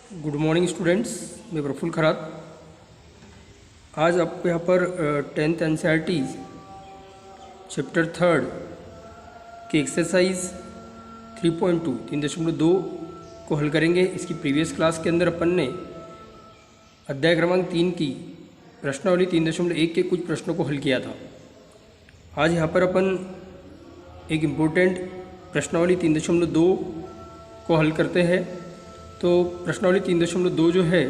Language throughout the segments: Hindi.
गुड मॉर्निंग स्टूडेंट्स, मैं प्रफुल्ल खरात। आज आप यहाँ पर 10th NCERT चैप्टर 3 की एक्सरसाइज 3.2 3.2 को हल करेंगे। इसकी प्रीवियस क्लास के अंदर अपन ने अध्याय क्रमांक 3 की प्रश्नावली 3.1 के कुछ प्रश्नों को हल किया था। आज यहाँ पर अपन एक इम्पोर्टेंट प्रश्नावली 3.2 को हल करते हैं। तो प्रश्नावली 3.2 जो है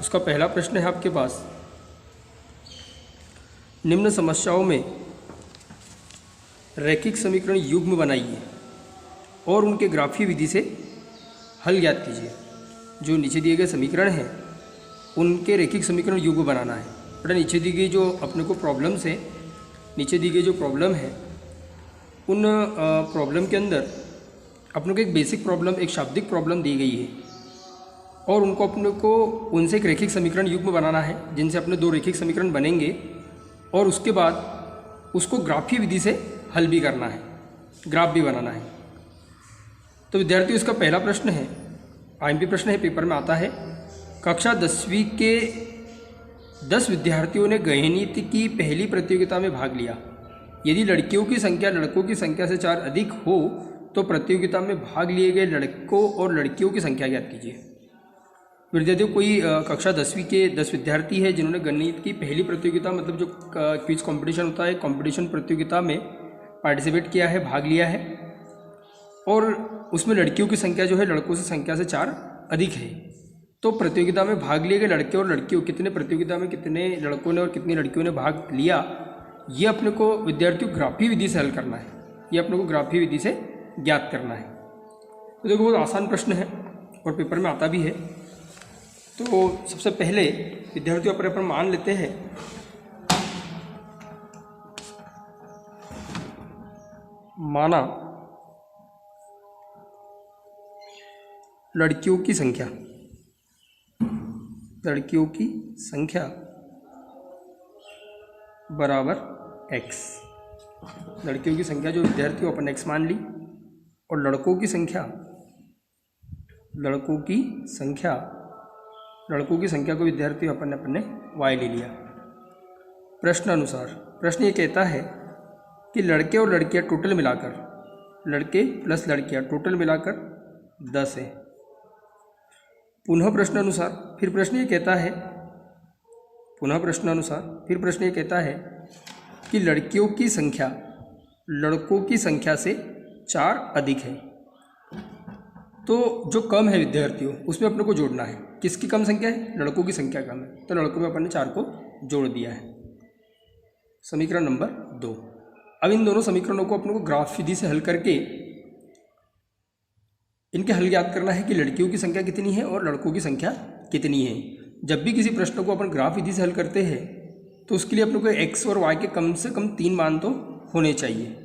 उसका पहला प्रश्न है आपके पास, निम्न समस्याओं में रैखिक समीकरण युग्म बनाइए और उनके ग्राफीय विधि से हल ज्ञात कीजिए। जो नीचे दिए गए समीकरण हैं उनके रैखिक समीकरण युग्म बनाना है। बट नीचे दी गई जो अपने को प्रॉब्लम्स है, नीचे दी गई जो प्रॉब्लम है उन प्रॉब्लम के अंदर अपने को एक बेसिक प्रॉब्लम, एक शाब्दिक प्रॉब्लम दी गई है और उनको अपने को उनसे एक रैखिक समीकरण युग्म बनाना है, जिनसे अपने दो रैखिक समीकरण बनेंगे और उसके बाद उसको ग्राफीय विधि से हल भी करना है, ग्राफ भी बनाना है। तो विद्यार्थियों, इसका पहला प्रश्न है, आईएमपी प्रश्न है, पेपर में आता है। कक्षा 10वीं के 10 विद्यार्थियों ने गणित की पहली प्रतियोगिता में भाग लिया। यदि लड़कियों की संख्या लड़कों की संख्या से 4 अधिक हो तो प्रतियोगिता में भाग लिए गए लड़कों और लड़कियों की संख्या ज्ञात कीजिए। विद्यार्थियों, कोई कक्षा 10वीं के 10 विद्यार्थी है जिन्होंने गणित की पहली प्रतियोगिता, मतलब जो क्विज कंपटीशन होता है, कंपटीशन प्रतियोगिता में पार्टिसिपेट किया है, भाग लिया है और उसमें लड़कियों की संख्या जो है लड़कों से संख्या से 4 अधिक है। तो प्रतियोगिता में भाग लिए गए लड़के और लड़कियों, कितने प्रतियोगिता में कितने लड़कों ने और कितनी लड़कियों ने भाग लिया, ये अपने को विद्यार्थियों ग्राफीय विधि से हल करना है, ये अपने को ग्राफीय विधि से ज्ञात करना है। तो देखो, बहुत आसान प्रश्न है और पेपर में आता भी है। तो सबसे पहले विद्यार्थियों अपन मान लेते हैं माना लड़कियों की संख्या बराबर x। लड़कियों की संख्या जो विद्यार्थियों अपन x मान ली और लड़कों की संख्या को विद्यार्थियों अपन ने y ले लिया। प्रश्न अनुसार प्रश्न ये कहता है कि लड़के और लड़कियां टोटल मिलाकर, लड़के प्लस लड़कियां टोटल मिलाकर 10 है। पुनः प्रश्न अनुसार फिर प्रश्न ये कहता है कि लड़कियों की संख्या लड़कों की संख्या से 4 अधिक है। तो जो कम है विद्यार्थियों उसमें अपने को जोड़ना है। किसकी कम संख्या है? लड़कों की संख्या कम है, तो लड़कों में अपन ने 4 को जोड़ दिया है। समीकरण नंबर 2। अब इन दोनों समीकरणों को अपने को ग्राफ विधि से हल करके इनके हल ज्ञात करना है कि लड़कियों की संख्या कितनी है और लड़कों की संख्या कितनी है। जब भी किसी प्रश्न को अपन ग्राफ विधि से हल करते हैं तो उसके लिए अपने को x और y के कम से कम 3 मान तो होने चाहिए।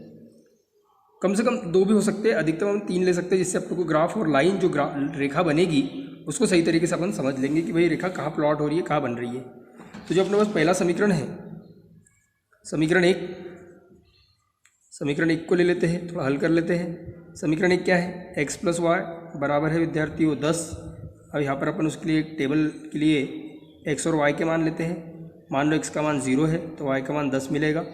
कम से कम 2 भी हो सकते हैं, अधिकतम हम 3 ले सकते हैं, जिससे अपने को ग्राफ और लाइन जो रेखा बनेगी उसको सही तरीके से अपन समझ लेंगे कि भाई रेखा कहाँ प्लॉट हो रही है, कहाँ बन रही है। तो जो अपने पास पहला समीकरण है, समीकरण 1 को ले लेते हैं, थोड़ा हल कर लेते हैं। समीकरण 1 क्या है? x + y बराबर है विद्यार्थियों 10। अब यहाँ पर अपन उसके लिए एक टेबल के लिए x और y के मान लेते हैं। मान लो x का मान 0 है तो y का मान 10 मिलेगा।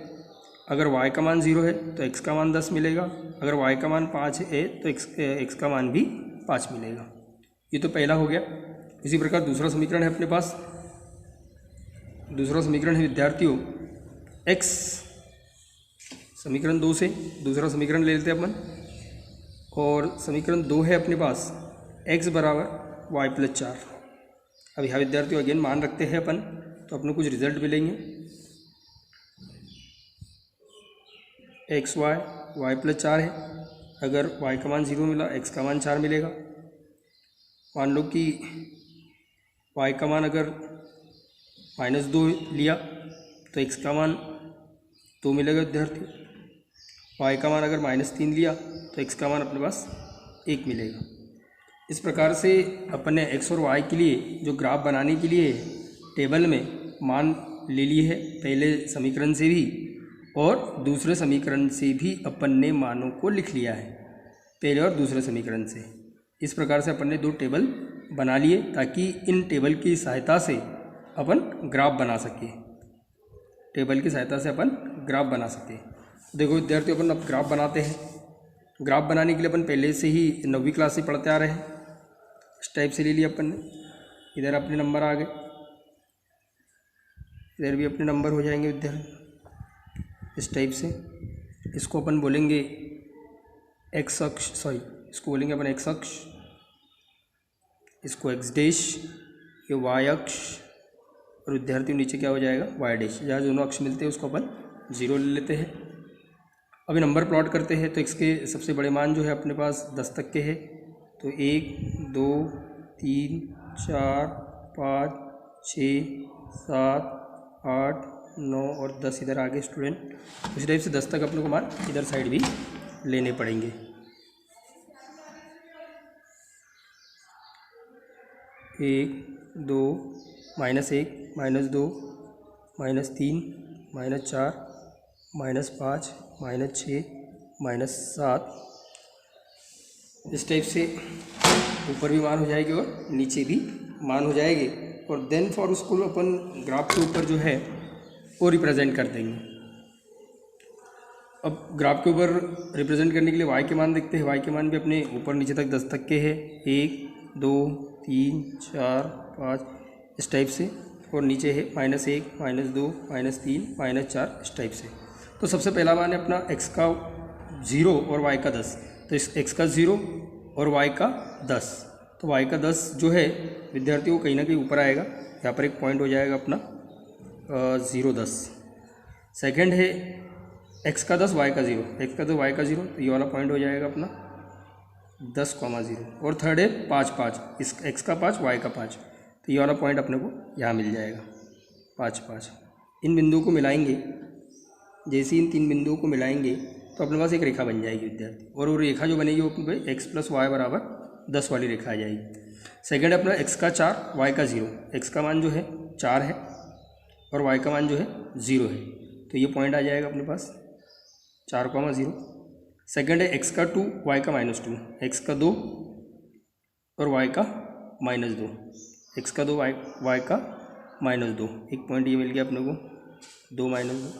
अगर y का मान 0 है तो x का मान 10 मिलेगा। अगर y का मान 5 है तो x का मान भी 5 मिलेगा। ये तो पहला हो गया। इसी प्रकार दूसरा समीकरण है अपने पास। दूसरा समीकरण है विद्यार्थियों x, समीकरण 2 से दूसरा समीकरण ले लेते हैं अपन। और समीकरण 2 है अपने पास x बराबर y + 4। अब यहाँ विद्यार्थियों अगेन मान रखते हैं अपन, तो अपने कुछ रिजल्ट मिलेंगे। xy y + 4 है। अगर y का मान 0 मिला, x का मान 4 मिलेगा। मान लो कि y का मान अगर -2 लिया तो x का मान 2 मिलेगा विद्यार्थियों। y का मान अगर -3 लिया तो x का मान अपने पास 1 मिलेगा। इस प्रकार से अपन ने x और y के लिए जो ग्राफ बनाने के लिए टेबल में मान ले लिए है, पहले समीकरण से भी और दूसरे समीकरण से भी अपन ने मानों को लिख लिया है, पहले और दूसरे समीकरण से। इस प्रकार से अपन ने 2 टेबल बना लिए ताकि इन टेबल की सहायता से अपन ग्राफ बना सके। टेबल की सहायता से अपन ग्राफ बना सके। देखो विद्यार्थियों, अपन अब ग्राफ बनाते हैं। ग्राफ बनाने के लिए अपन पहले से ही 9वीं क्लास से पढ़ते आ रहे हैं। इस टाइप से ले लिया अपन ने। इधर अपने नंबर आ गए, इधर भी अपने नंबर हो जाएंगे विद्यार्थी। इस टाइप से इसको अपन बोलेंगे एक्स अक्ष, सॉरी इसको बोलेंगे अपन एक्स अक्ष, इसको एक्स डैश, ये वाई अक्ष, और विद्यार्थियों नीचे क्या हो जाएगा वाई डैश। जहाँ दोनों अक्ष मिलते हैं उसको अपन 0 ले लेते हैं। अभी नंबर प्लॉट करते हैं तो इसके सबसे बड़े मान जो है अपने पास 10 तक के हैं। तो 1 2 3 4 5 6 7 8 9 और 10 इधर आगे स्टूडेंट। इस टाइप से 10 तक अपने को मान इधर साइड भी लेने पड़ेंगे। 1 2 -1 -2 -3 -4 -5 -6 -7। इस टाइप से ऊपर भी मान हो जाएगी और नीचे भी मान हो जाएगी। और देन फॉर उसको अपन ग्राफ के ऊपर जो है वो रिप्रेजेंट कर देंगे। अब ग्राफ के ऊपर रिप्रेजेंट करने के लिए वाई के मान देखते हैं। वाई के मान भी अपने ऊपर नीचे तक 10 तक के हैं। 1 2 3 4 5 इस टाइप से, और नीचे है -1 -2 -3 -4 इस टाइप से। तो सबसे पहला मान है अपना x का 0 और y का 10। तो इस x का 0 और y का 10, तो y का 10 जो है विद्यार्थियों को कहीं ना कहीं ऊपर आएगा। यहाँ पर एक पॉइंट हो जाएगा अपना 0 10। सेकंड है x का 10 y का 0, x का 10 y का 0, तो ये वाला पॉइंट हो जाएगा अपना 10,0। और थर्ड है 5 5, इस x का 5 y का 5, तो ये वाला पॉइंट अपने को यहाँ मिल जाएगा 5 5। इन बिंदुओं को मिलाएंगे, जैसे इन 3 बिंदुओं को मिलाएंगे तो अपने पास एक रेखा बन जाएगी विद्यार्थी। और वो रेखा जो बनेगी वो अपने x + y = 10 वाली रेखा आ जाएगी। सेकंड अपना x का 4 y का 0, x का मान जो है 4 है और y का मान जो है 0 है, तो ये पॉइंट आ जाएगा अपने पास 4,0। सेकंड है x का 2 y का -2, x का 2 और y का -2, x का 2 y का -2, एक पॉइंट ये मिल गया अपने को 2 -2।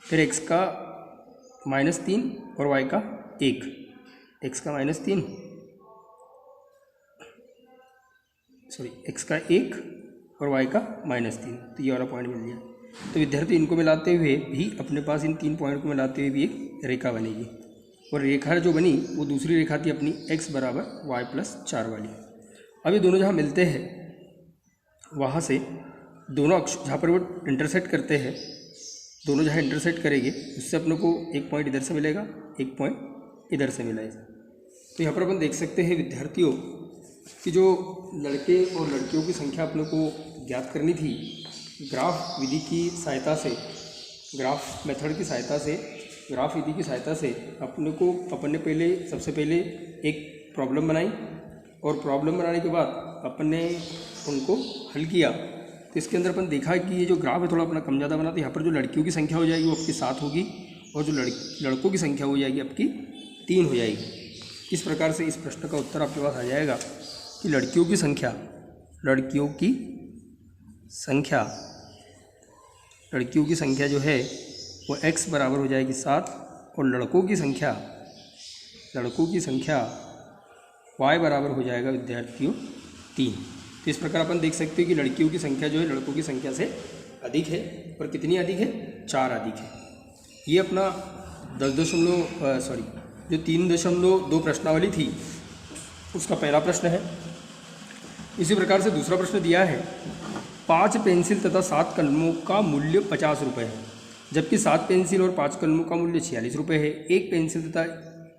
फिर x का -3 और y का 1, x का -3 सॉरी x का 1 और y का -3, तो ये वाला पॉइंट मिल गया। तो विद्यार्थी इनको मिलाते हुए भी अपने पास इन 3 पॉइंट को मिलाते हुए भी एक रेखा बनेगी। और रेखा जो बनी वो दूसरी रेखा थी अपनी x = y + 4 वाली। अभी दोनों जहाँ मिलते हैं वहाँ से दोनों अक्ष जहाँ पर वो इंटरसेक्ट करते हैं, दोनों जहाँ इंटरसेक्ट करेंगे उससे अपने को एक पॉइंट इधर से मिलेगा, एक पॉइंट इधर से मिलेगा। तो यहाँ पर अपन देख सकते हैं विद्यार्थियों कि जो लड़के और लड़कियों की संख्या अपने को ज्ञात करनी थी ग्राफ विधि की सहायता से, ग्राफ मेथड की सहायता से, ग्राफ विधि की सहायता से अपन ने सबसे पहले एक प्रॉब्लम बनाई। और प्रॉब्लम बनाने के बाद अपन ने उनको हल किया। तो इसके अंदर अपन देखा कि ये जो ग्राफ है थोड़ा अपना कम ज़्यादा बना, तो यहाँ पर जो लड़कियों की संख्या हो जाएगी वो आपकी 7 होगी और जो लड़कों की संख्या हो जाएगी आपकी 3 हो जाएगी। इस प्रकार से इस प्रश्न का उत्तर आपके पास आ जाएगा कि लड़कियों की संख्या जो है वो x बराबर हो जाएगी 7 और लड़कों की संख्या y बराबर हो जाएगा विद्यार्थियों 3। तो इस प्रकार अपन देख सकते हैं कि लड़कियों की संख्या जो है लड़कों की संख्या से अधिक है। और कितनी अधिक है? 4 अधिक है। ये अपना 3.2 प्रश्नावली थी उसका पहला प्रश्न है। इसी प्रकार से दूसरा प्रश्न दिया है 5 पेंसिल तथा 7 कलमों का मूल्य 50 रुपये है, जबकि 7 पेंसिल और 5 कलमों का मूल्य 46 रुपये है। एक पेंसिल तथा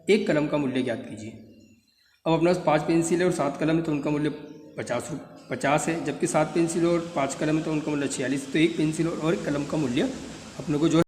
एक कलम का मूल्य ज्ञात कीजिए। अब अपने पास 5 पेंसिल है और 7 कलम है तो उनका मूल्य 50 है, जबकि 7 पेंसिल और 5 कलम है तो उनका मूल्य 46। तो एक पेंसिल और एक कलम का मूल्य अपने को जो